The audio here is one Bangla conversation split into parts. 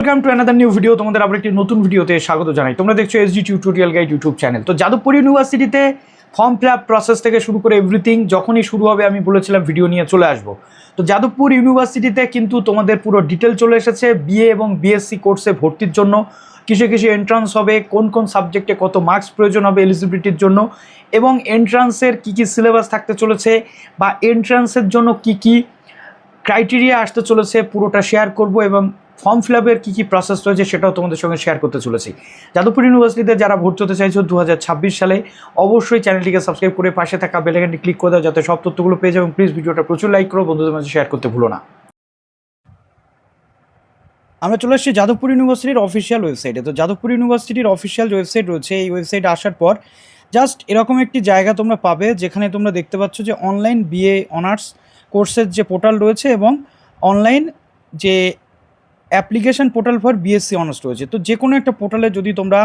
Welcome to another new video. তোমাদের আবার একটি নতুন ভিডিওতে স্বাগত জানাই। তোমরা দেখছো SG tutorial guide YouTube channel. তো যাদবপুর ইউনিভার্সিটিতে ফর্ম ফিল আপ প্রসেস থেকে শুরু করে এভরিথিং যখনই শুরু হবে আমি বলেছিলাম ভিডিও নিয়ে চলে আসবো। তো যাদবপুর ইউনিভার্সিটিতে কিন্তু তোমাদের পুরো ডিটেল চলে এসেছে বিএ এবং বিএসসি কোর্সে ভর্তির জন্য। কিসে কিসে এন্ট্রান্স হবে, কোন কোন সাবজেক্টে কত মার্কস প্রয়োজন হবে এলিজিবিলিটির জন্য, এবং এন্ট্রান্সের কী কী সিলেবাস থাকতে চলেছে বা এন্ট্রান্সের জন্য কি কি ক্রাইটেরিয়া আসতে চলেছে পুরোটা শেয়ার করব, এবং ফর্ম ফিল আপের কী কী প্রসেস রয়েছে সেটাও তোমাদের সঙ্গে শেয়ার করতে চলেছি। যাদবপুর ইউনিভার্সিটিতে যারা ভর্তি হতে চাইছো 2026 সালে অবশ্যই চ্যানেলটিকে সাবস্ক্রাইব করে পাশে থাকা বেল আইকনটি ক্লিক করে দাও যাতে সব তথ্যগুলো পেয়ে যাও, এবং প্লিজ ভিডিওটা প্রচুর লাইক করো, বন্ধুদের মাঝে শেয়ার করতে ভুলো না। আমরা চলে এসেছি যাদবপুর ইউনিভার্সিটির অফিসিয়াল ওয়েবসাইটে। তো যাদবপুর ইউনিভার্সিটির অফিসিয়াল ওয়েবসাইট রয়েছে। এই ওয়েবসাইটে আসার পর জাস্ট এরকম একটি জায়গা তোমরা পাবে যেখানে তোমরা দেখতে পাচ্ছ যে অনলাইন বিএ অনার্স কোর্সের যে পোর্টাল রয়েছে এবং অনলাইন যে application portal for BSc honours রয়েছে। তো যে কোনো একটা পোর্টালে যদি তোমরা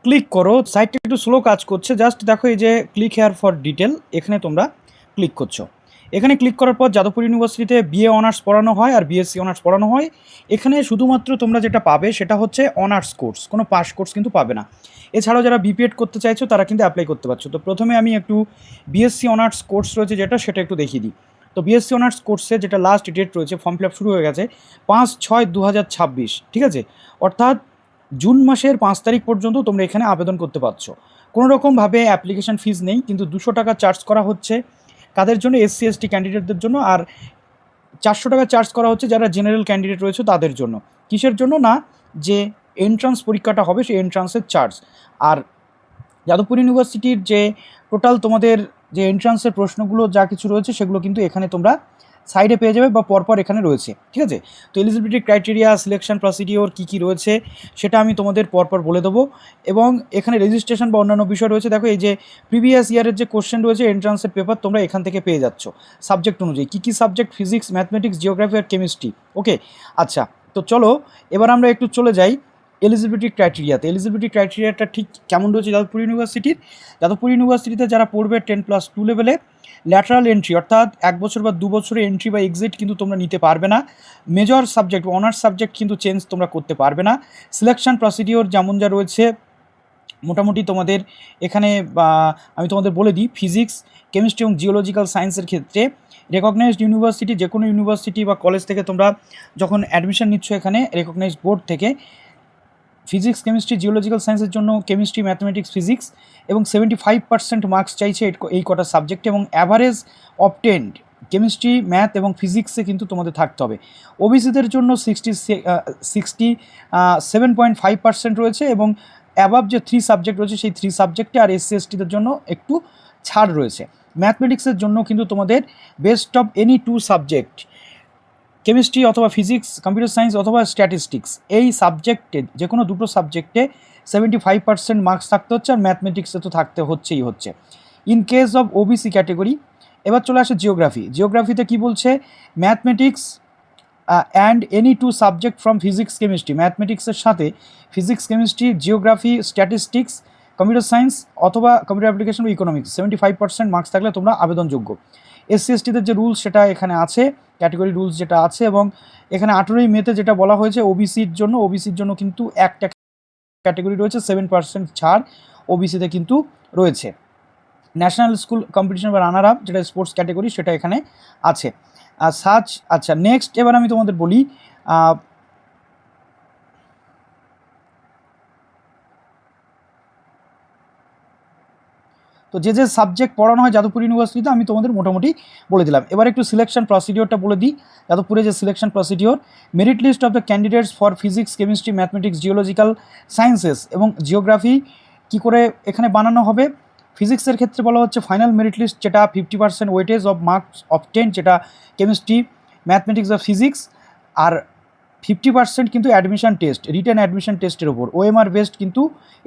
ক্লিক করো, সাইটটা একটু স্লো কাজ করছে, জাস্ট দেখো এই যে ক্লিক হেয়ার ফর ডিটেল, এখানে তোমরা ক্লিক করছো। এখানে ক্লিক করার পর যাদবপুর ইউনিভার্সিটিতে বিএ অনার্স পড়ানো হয় আর বিএসসি অনার্স পড়ানো হয়। এখানে শুধুমাত্র তোমরা যেটা পাবে সেটা হচ্ছে অনার্স কোর্স, কোনো পাস কোর্স কিন্তু পাবে না। এছাড়াও যারা বিপিএড করতে চাইছো তারা কিন্তু অ্যাপ্লাই করতে পারছো। তো প্রথমে আমি একটু বিএসসি অনার্স কোর্স রয়েছে সেটা একটু দেখিয়ে দিই। তো বিএসসি অনার্স কোর্সে যেটা লাস্ট ডেট রয়েছে, ফর্ম ফিল আপ শুরু হয়ে গেছে 5/6/2026, ঠিক আছে? অর্থাৎ জুন মাসের 5 তারিখ পর্যন্ত তোমরা এখানে আবেদন করতে পারছো। কোনো রকমভাবে অ্যাপ্লিকেশন ফিস নেই, কিন্তু 200 টাকা চার্জ করা হচ্ছে কাদের জন্য, এসসি এসটি ক্যান্ডিডেটদের জন্য, আর 400 টাকা চার্জ করা হচ্ছে যারা জেনারেল ক্যান্ডিডেট রয়েছে তাদের জন্য। কিসের জন্য না, যে এন্ট্রান্স পরীক্ষাটা হবে সেই এন্ট্রান্সের চার্জ। আর যাদবপুর ইউনিভার্সিটির যে টোটাল তোমাদের যে এন্ট্রান্সের প্রশ্নগুলো যা কিছু রয়েছে সেগুলো কিন্তু এখানে তোমরা সাইডে পেয়ে যাবে বা পরপর এখানে রয়েছে, ঠিক আছে? তো এলিজিবিলিটি ক্রাইটেরিয়া, সিলেকশন প্রসিডিওর কী কী রয়েছে সেটা আমি তোমাদের পরপর বলে দেবো। এবং এখানে রেজিস্ট্রেশন বা অন্যান্য বিষয় রয়েছে। দেখো এই যে প্রিভিয়াস ইয়ারের যে কোশ্চেন রয়েছে এন্ট্রান্সের পেপার তোমরা এখান থেকে পেয়ে যাচ্ছ সাবজেক্ট অনুযায়ী, কী কী সাবজেক্ট, ফিজিক্স, ম্যাথমেটিক্স, জিওগ্রাফি আর কেমিস্ট্রি। ওকে, আচ্ছা, তো চলো এবার আমরা একটু চলে যাই এলিজিবিলিটি ক্রাইটেরিয়াতে। এলিজিবিলিটি ক্রাইটেরিয়াটা ঠিক কেমন রয়েছে যাদবপুর ইউনিভার্সিটির? যাদবপুর ইউনিভার্সিটিতে যারা পড়বে 10+2 লেভেলে, ল্যাটারাল এন্ট্রি অর্থাৎ 1 বছর বা 2 বছরের এন্ট্রি বা এক্সিট কিন্তু তোমরা নিতে পারবে না। মেজর সাবজেক্ট বা অনার্স সাবজেক্ট কিন্তু চেঞ্জ তোমরা করতে পারবে না। সিলেকশন প্রসিডিওর যেমন যা রয়েছে মোটামুটি তোমাদের এখানে আমি তোমাদের বলে দিই, ফিজিক্স, কেমিস্ট্রি এবং জিওলজিক্যাল সায়েন্সের ক্ষেত্রে রেকগনাইজড ইউনিভার্সিটি, যে কোনো ইউনিভার্সিটি বা কলেজ থেকে তোমরা যখন অ্যাডমিশন নিচ্ছ এখানে রেকগনাইজড বোর্ড থেকে, ফিজিক্স, কেমিস্ট্রি, জিওলজিক্যাল সায়েন্সের জন্য কেমিস্ট্রি, ম্যাথমেটিক্স, ফিজিক্স এবং 75% মার্কস চাইছে এই কটা সাবজেক্টে, এবং অ্যাভারেজ অবটেন্ড কেমিস্ট্রি, ম্যাথ এবং ফিজিক্সে কিন্তু তোমাদের থাকতে হবে। ওবিসিদের জন্য 67.5% রয়েছে, এবং অ্যাবাভ যে 3 সাবজেক্ট রয়েছে সেই 3 সাবজেক্টে, আর এসসি এসটিদের জন্য একটু ছাড় রয়েছে। ম্যাথমেটিক্সের জন্য কিন্তু তোমাদের best of any 2 subject, chemistry অথবা ফিজিক্স, কম্পিউটার সায়েন্স অথবা স্ট্যাটিস্টিক্স, এই সাবজেক্টে যে কোনো দুটো সাবজেক্টে 75% মার্কস থাকতে হচ্ছে, আর ম্যাথমেটিক্সে তো থাকতে হচ্ছে। In case of OBC category, এবার চলে আসে জিওগ্রাফি। জিওগ্রাফিতে কি বলছে, mathematics and any 2 subject from physics, chemistry, ম্যাথমেটিক্সের সাথে physics, chemistry, geography, statistics, computer science অথবা কম্পিউটার অ্যাপ্লিকেশন ও ইকোনমিক্স 75% মার্কস থাকলে তোমরা আবেদনযোগ্য। এসসি এসটিদের যে রুলস সেটা এখানে আছে, ক্যাটেগরি রুলস যেটা আছে, এবং এখানে 18ই মেতে যেটা বলা হয়েছে ওবিসির জন্য কিন্তু একটা ক্যাটেগরি রয়েছে 7% ছাড় ওবিসিতে কিন্তু রয়েছে। ন্যাশনাল স্কুল কম্পিটিশন বা রানার আপ যেটা স্পোর্টস ক্যাটেগরি সেটা এখানে আছে। আচ্ছা, নেক্সট এবার আমি তোমাদের বলি তো যে সাবজেক্ট পড়ানো হয় যাদবপুর ইউনিভার্সিটিতে আমি তোমাদের মোটামুটি বলে দিলাম। এবার একটু সিলেকশন প্রসিডিওরটা বলে দিই। যাদবপুরে যে selection procedure, merit list of the candidates for physics, chemistry, mathematics, geological sciences এবং জিওগ্রাফি কী করে এখানে বানানো হবে। ফিজিক্সের ক্ষেত্রে বলা হচ্ছে ফাইনাল মেরিট লিস্ট, যেটা 50% ওয়েটেজ অফ মার্কস অফ 10, যেটা কেমিস্ট্রি, ম্যাথমেটিক্স বা ফিজিক্স, আর 50% কিন্তু অ্যাডমিশন টেস্ট, রিটেন অ্যাডমিশন টেস্টের ওপর ওএমআর বেসড কিন্তু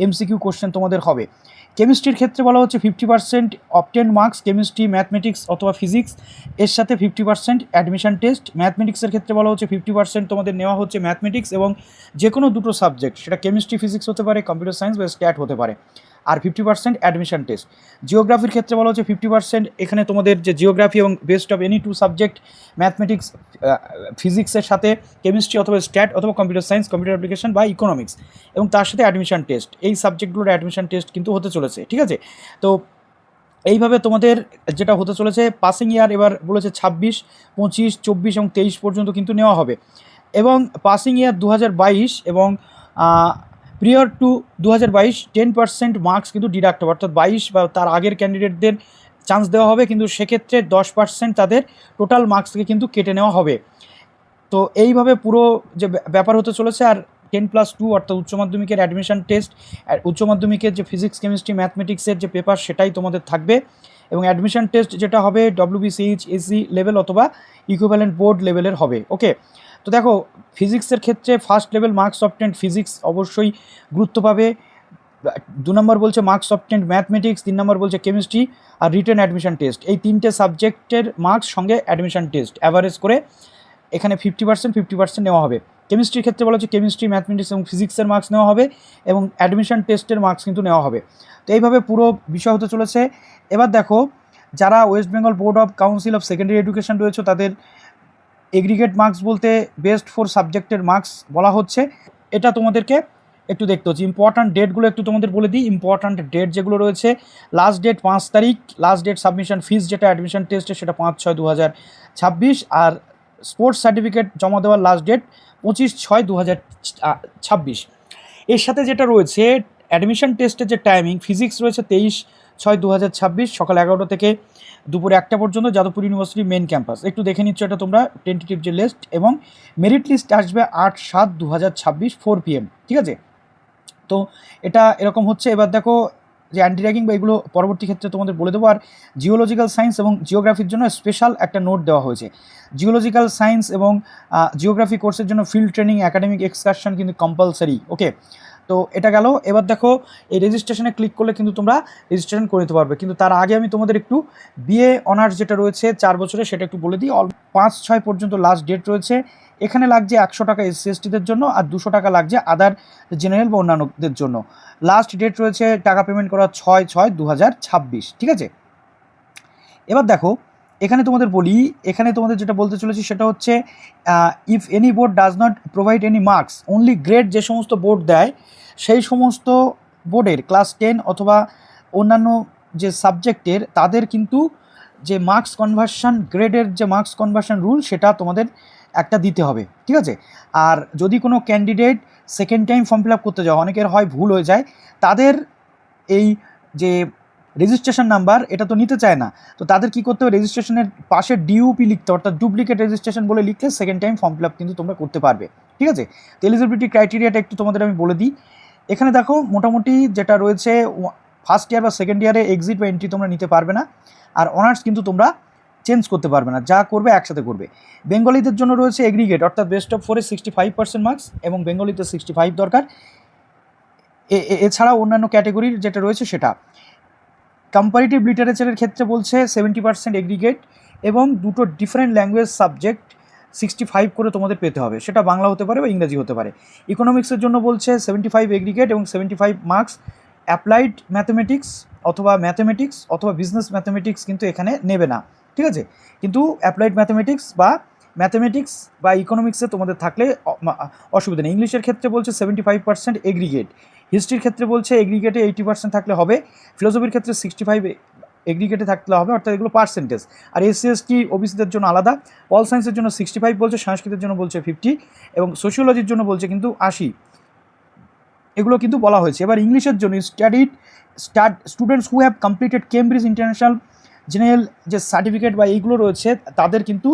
এমসিকিউ কোশ্চেন তোমাদের হবে। কেমিস্ট্রির ক্ষেত্রে বলা হচ্ছে 50% অবটেন মার্কস কেমিস্ট্রি, ম্যাথমেটিক্স অথবা ফিজিক্স, এর সাথে 50% অ্যাডমিশন টেস্ট। ম্যাথমেটিক্সের ক্ষেত্রে বলা হচ্ছে 50% তোমাদের নেওয়া হচ্ছে ম্যাথমেটিক্স এবং যে কোনো দুটো সাবজেক্ট, সেটা কেমিস্ট্রি, ফিজিক্স হতে পারে, কম্পিউটার সায়েন্স বা স্ট্যাট হতে পারে। আর 50% অ্যাডমিশন টেস্ট। জিওগ্রাফির ক্ষেত্রে বলা হচ্ছে 50% এখানে তোমাদের যে জিওগ্রাফি এবং best of any 2 subject mathematics ফিজিক্সের সাথে কেমিস্ট্রি অথবা স্ট্যাট অথবা কম্পিউটার সায়েন্স, কম্পিউটার অ্যাপ্লিকেশন বা ইকোনমিক্স, এবং তার সাথে অ্যাডমিশন টেস্ট। এই সাবজেক্টগুলোর অ্যাডমিশন টেস্ট কিন্তু হতে চলেছে, ঠিক আছে। তো এইভাবে তোমাদের যেটা হতে চলেছে পাসিং ইয়ার এবার বলেছে 26, 25, 24 এবং 23 পর্যন্ত কিন্তু নেওয়া হবে। এবং পাসিং ইয়ার 2022 এবং প্রিয়র টু 2022 10% মার্কস কিন্তু ডিডাক্ট হবে, অর্থাৎ 22 বা তার আগের ক্যান্ডিডেটদের চান্স দেওয়া হবে, কিন্তু সেক্ষেত্রে 10% তাদের টোটাল মার্কস থেকে কিন্তু কেটে নেওয়া হবে। তো এইভাবে পুরো যে ব্যাপার হতে চলেছে। আর 10+2 অর্থাৎ উচ্চ মাধ্যমিকের অ্যাডমিশন টেস্ট, উচ্চ মাধ্যমিকের যে ফিজিক্স, কেমিস্ট্রি, ম্যাথমেটিক্সের যে পেপার সেটাই তোমাদের থাকবে, এবং অ্যাডমিশন টেস্ট যেটা হবে WBCH এসি লেভেল অথবা ইকুইভ্যালেন্ট বোর্ড লেভেলের হবে। ওকে, তো দেখো ফিজিক্সের ক্ষেত্রে first level marks obtained physics অবশ্যই গুরুত্ব পাবে, 2 নম্বর বলছে মার্কস অবটেন্ড ম্যাথমেটিক্স, 3 নম্বর বলছে chemistry, are written admission test. এই 3টে সাবজেক্টের মার্কস সঙ্গে অ্যাডমিশন টেস্ট অ্যাভারেজ করে এখানে 50% নেওয়া হবে। কেমিস্ট্রির ক্ষেত্রে বলা হচ্ছে কেমিস্ট্রি, ম্যাথমেটিক্স এবং ফিজিক্সের মার্কস নেওয়া হবে, এবং অ্যাডমিশন টেস্টের মার্কস কিন্তু নেওয়া হবে। তো এইভাবে পুরো বিষয় হতে চলেছে। এবার দেখো যারা West Bengal board of council of secondary education রয়েছে তাদের এগ্রিগেট মার্কস বলতে বেস্ট 4 সাবজেক্টের মার্কস বলা হচ্ছে। এটা তোমাদেরকে একটু দেখতে হচ্ছে। ইম্পর্ট্যান্ট ডেটগুলো একটু তোমাদের বলে দিই। ইম্পর্ট্যান্ট ডেট যেগুলো রয়েছে, লাস্ট ডেট 5 তারিখ, লাস্ট ডেট সাবমিশন ফিস যেটা অ্যাডমিশন টেস্টে সেটা 5/6/2026, আর স্পোর্টস সার্টিফিকেট জমা দেওয়ার লাস্ট ডেট 25/6/2026। এর সাথে যেটা রয়েছে অ্যাডমিশন টেস্টের যে টাইমিং, ফিজিক্স রয়েছে 23/6/2026 সকাল 11টা থেকে দুপুর 1টা পর্যন্ত, যাদবপুর ইউনিভার্সিটি মেন ক্যাম্পাস। একটু দেখে নিচ্ছ এটা তোমরা টেন্টেটিভ যে লিস্ট, এবং মেরিট লিস্ট আসবে 8/7/2026 4 PM, ঠিক আছে। তো এটা এরকম হচ্ছে। এবার দেখো যে অ্যান্টি র্যাগিং বা এগুলো পরবর্তী ক্ষেত্রে তোমাদের বলে দেবো। আর জিওলজিক্যাল সায়েন্স এবং জিওগ্রাফির জন্য স্পেশাল একটা নোট দেওয়া হয়েছে। জিওলজিক্যাল সায়েন্স এবং জিওগ্রাফি কোর্সের জন্য ফিল্ড ট্রেনিং, একাডেমিক এক্সকারশন কিন্তু কম্পালসারি। ওকে, তো এটা গেল। এবার দেখো এই রেজিস্ট্রেশনে ক্লিক করলে কিন্তু তোমরা রেজিস্ট্রেশন করে নিতে পারবে, কিন্তু তার আগে আমি তোমাদের একটু বিএ অনার্স যেটা রয়েছে 4 বছরের সেটা একটু বলে দিই। 5/6 পর্যন্ত লাস্ট ডেট রয়েছে। এখানে লাগছে 100 টাকা SC/STদের জন্য, আর 200 টাকা লাগছে আদার জেনারেল বা অন্যান্যদের জন্য। লাস্ট ডেট রয়েছে টাকা পেমেন্ট করা 6/6/2026, ঠিক আছে। এবার দেখো এখানে তোমাদের বলি, এখানে তোমাদের যেটা বলতে চলেছি সেটা হচ্ছে if any board does not provide any marks, only grade যে সমস্ত বোর্ড দেয় সেই সমস্ত বোর্ডের ক্লাস 10 অথবা অন্যান্য যে সাবজেক্টের তাদের কিন্তু যে মার্কস কনভার্সন, গ্রেডের যে মার্কস কনভার্সন রুল সেটা তোমাদের একটা দিতে হবে, ঠিক আছে। আর যদি কোনো candidate second time form fill up করতে যাও, অনেকের হয় ভুল হয়ে যায়, তাদের এই যে রেজিস্ট্রেশন নাম্বার এটা তো নিতে চায় না, তো তাদের কী করতে হবে, রেজিস্ট্রেশনের পাশে DUP লিখতে, অর্থাৎ ডুপ্লিকেট রেজিস্ট্রেশন বলে লিখলে second time form fill up কিন্তু তোমরা করতে পারবে, ঠিক আছে। তো এলিজিবিলিটি ক্রাইটেরিয়াটা একটু তোমাদের আমি বলে দিই। এখানে দেখো মোটামুটি যেটা রয়েছে, ফার্স্ট ইয়ার বা সেকেন্ড ইয়ারে এক্সিট বা এন্ট্রি তোমরা নিতে পারবে না, আর অনার্স কিন্তু তোমরা চেঞ্জ করতে পারবে না, যা করবে একসাথে করবে। বেঙ্গলিদের জন্য রয়েছে এগ্রিগেট অর্থাৎ বেস্ট অফ 4-এ 65% মার্কস, এবং বেঙ্গলিতে 65 দরকার। এছাড়া অন্যান্য ক্যাটেগরির যেটা রয়েছে সেটা। কম্পারেটিভ লিটারেচারের ক্ষেত্রে বলছে 70% এগ্রিগেট, এবং দুটো ডিফারেন্ট ল্যাঙ্গুয়েজ সাবজেক্ট 65 করে তোমাদের পেতে হবে, সেটা বাংলা হতে পারে বা ইংরেজি হতে পারে। ইকোনমিক্সের জন্য বলছে 75 এগ্রিগেট এবং 75 মার্কস। অ্যাপ্লাইড ম্যাথমেটিক্স অথবা বিজনেস ম্যাথমেটিক্স কিন্তু এখানে নেবে না, ঠিক আছে। কিন্তু অ্যাপ্লাইড ম্যাথমেটিক্স বা ইকোনমিক্সে তোমাদের থাকলে অসুবিধা নেই। ইংলিশের ক্ষেত্রে বলছে 75% এগ্রিগেট, হিস্ট্রির ক্ষেত্রে বলছে এগ্রিগেটে 80% থাকলে হবে, ফিলোসফির ক্ষেত্রে 65 এগ্রিগেটে থাকতে হবে, অর্থাৎ এগুলো পার্সেন্টেজ। আর SC/ST ওবিসিদের জন্য আলাদা। অল সায়েন্সের জন্য 65 বলছে, সংস্কৃতের জন্য বলছে 50, এবং সোশিওলজির জন্য বলছে কিন্তু 80, এগুলো কিন্তু বলা হয়েছে। এবার ইংলিশের জন্য students who have completed Cambridge international general যে সার্টিফিকেট বা এইগুলো রয়েছে তাদের কিন্তু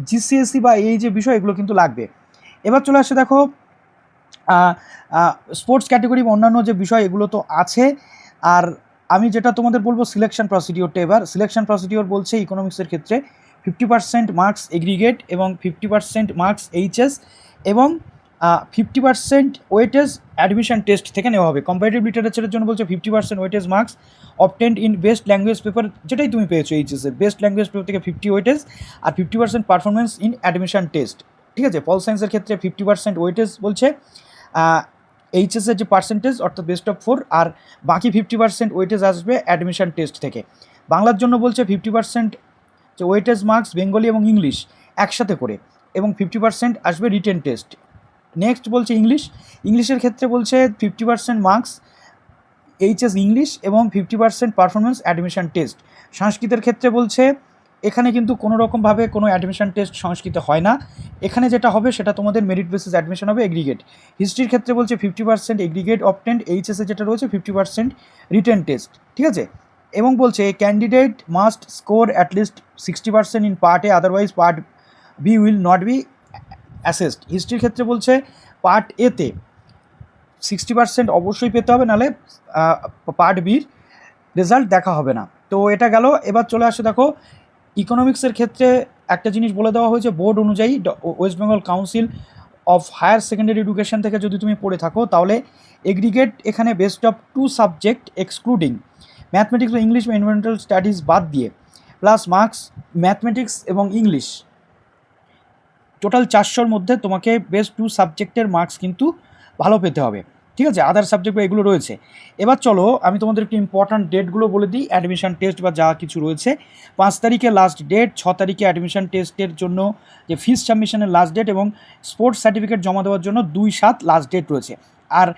GCSE বা এই যে বিষয় এগুলো কিন্তু লাগবে। এবার চলে আসে দেখো স্পোর্টস ক্যাটেগরি বা অন্যান্য যে বিষয় এগুলো তো আছে। আর আমি যেটা তোমাদের বলবো সিলেকশন প্রসিডিওরটা, এবার সিলেকশন প্রসিডিওর বলছে ইকোনমিক্সের ক্ষেত্রে 50% মার্কস এগ্রিগেট এবং 50% মার্কস HS এবং 50% ওয়েটেজ অ্যাডমিশন টেস্ট থেকে নেওয়া হবে। কম্পারেটিভ লিটারেচারের জন্য বলছে 50% weightage marks obtained in best language paper, যেটাই তুমি পেয়েছো HS এর বেস্ট ল্যাঙ্গুয়েজ পেপার থেকে 50 ওয়েটেজ, আর 50% পারফরমেন্স ইন অ্যাডমিশন টেস্ট, ঠিক আছে। পল সায়েন্সের ক্ষেত্রে 50% ওয়েটেজ বলছে, এইচএসের যে পার্সেন্টেজ অর্থাৎ বেস্ট অফ 4, আর বাকি 50% ওয়েটেজ আসবে অ্যাডমিশন টেস্ট থেকে। বাংলার জন্য বলছে 50% যে ওয়েটেজ মার্কস বেঙ্গলি এবং ইংলিশ একসাথে করে, এবং 50% আসবে রিটেন টেস্ট। নেক্সট বলছে ইংলিশের ক্ষেত্রে বলছে 50% মার্কস এইচএস ইংলিশ এবং 50% পারফরমেন্স অ্যাডমিশন টেস্ট। সংস্কৃতের ক্ষেত্রে বলছে এখানে কিন্তু কোনো রকমভাবে কোনো অ্যাডমিশন টেস্ট সংস্কৃতে হয় না, এখানে যেটা হবে সেটা তোমাদের মেরিট বেসিস অ্যাডমিশন হবে এগ্রিগেট। হিস্ট্রির ক্ষেত্রে বলছে 50% এগ্রিগেট অবটেন্ড, এইচএসে যেটা রয়েছে 50% রিটেন টেস্ট, ঠিক আছে। এবং বলছে candidate must score at least 60% in part A, otherwise part B will not be assessed. হিস্ট্রির ক্ষেত্রে বলছে পার্ট এতে 60% অবশ্যই পেতে হবে, নাহলে পার্ট বির রেজাল্ট দেখা হবে না। তো এটা গেল। এবার চলে আসে দেখো ইকোনমিক্সের ক্ষেত্রে একটা জিনিস বলে দেওয়া হয়েছে বোর্ড অনুযায়ী, West Bengal Council of Higher Secondary Education থেকে যদি তুমি পড়ে থাকো তাহলে এগ্রিগেট এখানে best of 2 subject excluding mathematics বা ইংলিশ বা এনভায়রনমেন্টাল স্টাডিজ বাদ দিয়ে, প্লাস মার্কস ম্যাথমেটিক্স এবং ইংলিশ টোটাল 400-র মধ্যে তোমাকে বেস্ট 2 সাবজেক্টের মার্কস কিন্তু ভালো পেতে হবে, ঠিক আছে। আদার সাবজেক্ট বা এগুলো রয়েছে। এবার চলো আমি তোমাদের একটু ইম্পর্ট্যান্ট ডেটগুলো বলে দিই অ্যাডমিশন টেস্ট বা যা কিছু রয়েছে। 5 তারিখে লাস্ট ডেট, 6 তারিখে অ্যাডমিশন টেস্টের জন্য যে ফিস সাবমিশনের লাস্ট ডেট, এবং স্পোর্টস সার্টিফিকেট জমা দেওয়ার জন্য 2/7 লাস্ট ডেট রয়েছে। আর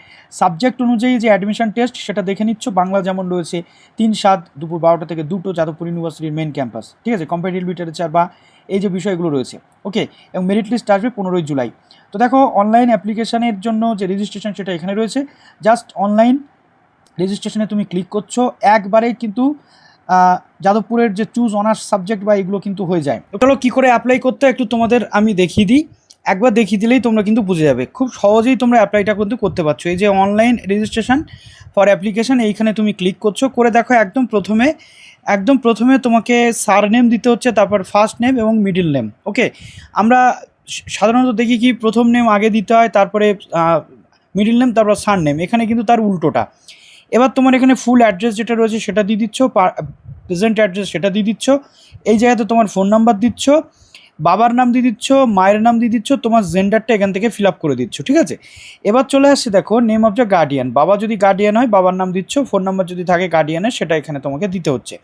সাবজেক্ট অনুযায়ী যে অ্যাডমিশন টেস্ট সেটা দেখে নিচ্ছ, বাংলা যেমন রয়েছে 3/7 দুপুর 12টা থেকে 2টো যাদবপুর ইউনিভার্সিটির মেন ক্যাম্পাস, ঠিক আছে। কম্পারেটিভ লিটারেচার বা এই যে বিষয়গুলো রয়েছে, ওকে। এবং মেরিট লিস্ট আসবে 15ই জুলাই। তো দেখো অনলাইন অ্যাপ্লিকেশানের জন্য যে রেজিস্ট্রেশন সেটা এখানে রয়েছে, জাস্ট অনলাইন রেজিস্ট্রেশনে তুমি ক্লিক করছো, একবারেই কিন্তু যাদবপুরের যে চুজ অনার্স সাবজেক্ট বা এগুলো কিন্তু হয়ে যায়। চলো কী করে অ্যাপ্লাই করতে একটু তোমাদের আমি দেখিয়ে দিই, একবার দেখিয়ে দিলেই তোমরা কিন্তু বুঝে যাবে, খুব সহজেই তোমরা অ্যাপ্লাইটা কিন্তু করতে পারছো। এই যে অনলাইন রেজিস্ট্রেশন ফর অ্যাপ্লিকেশান, এইখানে তুমি ক্লিক করছো, করে দেখো একদম প্রথমে তোমাকে সারনেম দিতে হচ্ছে, তারপর ফার্স্ট নেম এবং মিডল নেম, ওকে। আমরা সাধারণত দেখি কি প্রথম নেম আগে দিতে হয়, তারপরে মিডল নেম, তারপর সারনেম, এখানে কিন্তু তার উল্টোটা। এবার তোমার এখানে ফুল অ্যাড্রেস যেটা রয়েছে সেটা দিয়ে দিচ্ছ, প্রেজেন্ট অ্যাড্রেস সেটা দিয়ে দিচ্ছ, এই জায়গাতে তোমার ফোন নাম্বার দিচ্ছ, বাবার নাম দিয়ে দিচ্ছ, মায়ের নাম দিয়ে দিচ্ছ, তোমার জেন্ডারটা এখান থেকে ফিল আপ করে দিচ্ছ, ঠিক আছে। এবার চলে আসছে দেখো নেম অফ দ্য গার্ডিয়ান, বাবা যদি গার্ডিয়ান হয় বাবার নাম দিচ্ছ, ফোন নাম্বার যদি থাকে গার্ডিয়ানের সেটা এখানে তোমাকে দিতে হচ্ছে।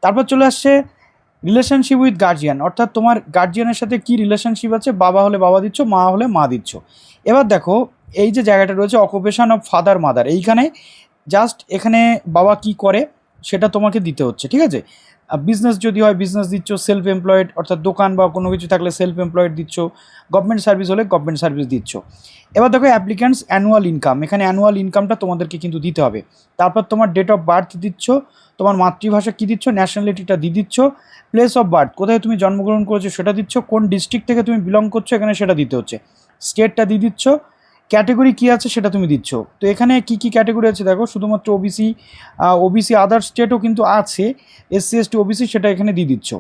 তারপর চলে আসছে রিলেশনশিপ উইথ গার্জিয়ান, অর্থাৎ তোমার গার্জিয়ানের সাথে কী রিলেশনশিপ আছে, বাবা হলে বাবা দিচ্ছ, মা হলে মা দিচ্ছ। এবার দেখো এই যে জায়গাটা রয়েছে অকুপেশন অফ ফাদার মাদার, এইখানে জাস্ট এখানে বাবা কি করে সেটা তোমাকে দিতে হচ্ছে, ঠিক আছে। বিজনেস যদি হয় বিজনেস দিচ্ছ, সেলফ এমপ্লয়েড অর্থাৎ দোকান বা কোনো কিছু থাকলে সেলফ এমপ্লয়েড দিচ্ছ, গভর্নমেন্ট সার্ভিস হলে গভর্নমেন্ট সার্ভিস দিচ্ছ। এবার দেখো অ্যাপ্লিক্যান্টস অ্যানুয়াল ইনকাম, এখানে অ্যানুয়াল ইনকামটা তোমাদেরকে কিন্তু দিতে হবে। তারপর তোমার ডেট অফ বার্থ দিচ্ছ, তোমার মাতৃভাষা কী দিচ্ছ, ন্যাশনালিটিটা দিয়ে দিচ্ছ, প্লেস অফ বার্থ কোথায় তুমি জন্মগ্রহণ করেছো সেটা দিচ্ছ, কোন ডিস্ট্রিক্ট থেকে তুমি বিলং করছো এখানে সেটা দিতে হচ্ছে, স্টেটটা দিয়ে দিচ্ছ, ক্যাটেগরি কী আছে সেটা তুমি দিচ্ছ। তো এখানে কি কি ক্যাটেগরি আছে দেখো, শুধুমাত্র ওবিসি আদার স্টেটও কিন্তু আছে, এসসি এসটি ওবিসি, সেটা এখানে দিয়ে দিচ্ছ।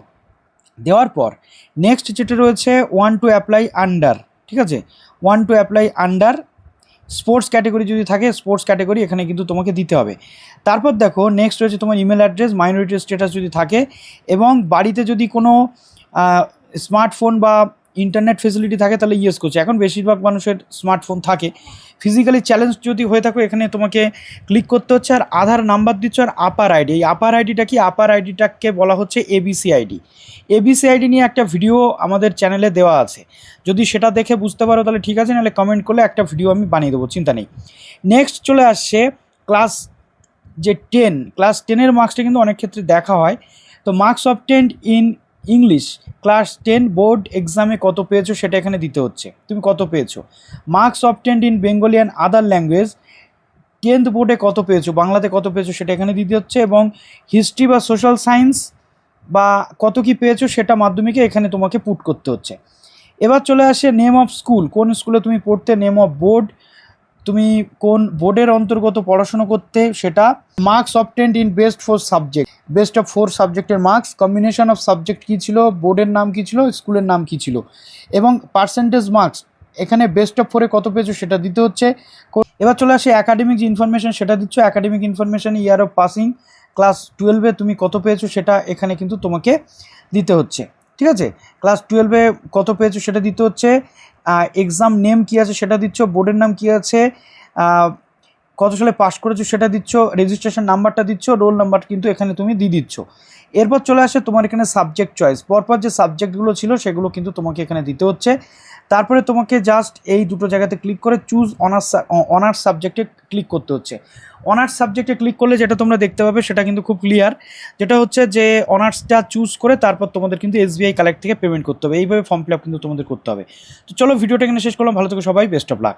দেওয়ার পর নেক্সট যেটা রয়েছে 1 টু অ্যাপ্লাই আন্ডার, ঠিক আছে, 1 to apply under sports category যদি থাকে স্পোর্টস ক্যাটেগরি এখানে কিন্তু তোমাকে দিতে হবে। তারপর দেখো নেক্সট রয়েছে তোমার ইমেল অ্যাড্রেস, মাইনরিটি স্ট্যাটাস যদি থাকে, এবং বাড়িতে যদি কোনো স্মার্টফোন বা ইন্টারনেট ফেসিলিটি থাকে তাহলে ইয়েস করছে। এখন বেশিরভাগ মানুষের স্মার্টফোন থাকে। ফিজিক্যালি চ্যালেঞ্জ যদি হয়ে থাকো এখানে তোমাকে ক্লিক করতে হচ্ছে, আর আধার নাম্বার দিচ্ছ, আর আপার আইডি। এই আপার আইডিটা কি, আপার আইডিটাকে বলা হচ্ছে এবিসি আইডি। এবিসি আইডি নিয়ে একটা ভিডিও আমাদের চ্যানেলে দেওয়া আছে, যদি সেটা দেখে বুঝতে পারো তাহলে ঠিক আছে, নাহলে কমেন্ট করলে একটা ভিডিও আমি বানিয়ে দেবো, চিন্তা নেই। নেক্সট চলে আসছে ক্লাস 10 মার্কসটা কিন্তু অনেক ক্ষেত্রে দেখা হয়। তো marks obtained in English class 10 board এক্সামে কত পেয়েছো সেটা এখানে দিতে হচ্ছে, তুমি কত পেয়েছো। Marks obtained in Bengali and other language 10th বোর্ডে কত পেয়েছো, বাংলাতে কত পেয়েছো সেটা এখানে দিতে হচ্ছে, এবং হিস্ট্রি বা সোশ্যাল সায়েন্স বা কত কি পেয়েছো সেটা মাধ্যমিকে এখানে তোমাকে পুট করতে হচ্ছে। এবার চলে আসে নেম অফ স্কুল, কোন স্কুলে তুমি পড়তে, নেম অফ বোর্ড, তুমি কোন বোর্ডের অন্তর্গত পড়াশুনো করতে সেটা, marks obtained in best 4 subject, best of 4 সাবজেক্টের মার্কস, কম্বিনেশন অফ সাবজেক্ট কী ছিল, বোর্ডের নাম কী ছিল, স্কুলের নাম কী ছিল, এবং পার্সেন্টেজ মার্কস এখানে বেস্ট অফ 4-এ কত পেয়েছো সেটা দিতে হচ্ছে। এবার চলে আসে একাডেমিক যে ইনফরমেশন সেটা দিচ্ছ, academic information year of passing class 12-এ তুমি কত পেয়েছো সেটা এখানে কিন্তু তোমাকে দিতে হচ্ছে, ঠিক আছে। ক্লাস 12-এ কত পেয়েছো সেটা দিতে হচ্ছে, এক্সাম নেম কী আছে সেটা দিচ্ছ, বোর্ডের নাম কী আছে, কত সালে পাস করেছো সেটা দিচ্ছ, রেজিস্ট্রেশন নাম্বারটা দিচ্ছ, রোল নাম্বার কিন্তু এখানে তুমি দিয়ে দিচ্ছ। এরপর চলে আসে তোমার এখানে সাবজেক্ট চয়েস, পরপর যে সাবজেক্টগুলো ছিল সেগুলো কিন্তু তোমাকে এখানে দিতে হচ্ছে। তারপরে তোমাকে জাস্ট এই দুটো জায়গাতে ক্লিক করে চুজ অনার্স সাবজেক্টে ক্লিক করতে হচ্ছে। অনার্স সাবজেক্টে ক্লিক করলে যেটা তোমরা দেখতে পাবে সেটা কিন্তু খুব ক্লিয়ার, যেটা হচ্ছে যে অনার্সটা চুজ করে তারপর তোমাদের কিন্তু SBI কালেক্ট থেকে পেমেন্ট করতে হবে। এইভাবে ফর্ম ফিল আপ কিন্তু তোমাদের করতে হবে। তো চলো ভিডিওটা এখানে শেষ করলাম, ভালো থেকো সবাই, বেস্ট অফ লাক।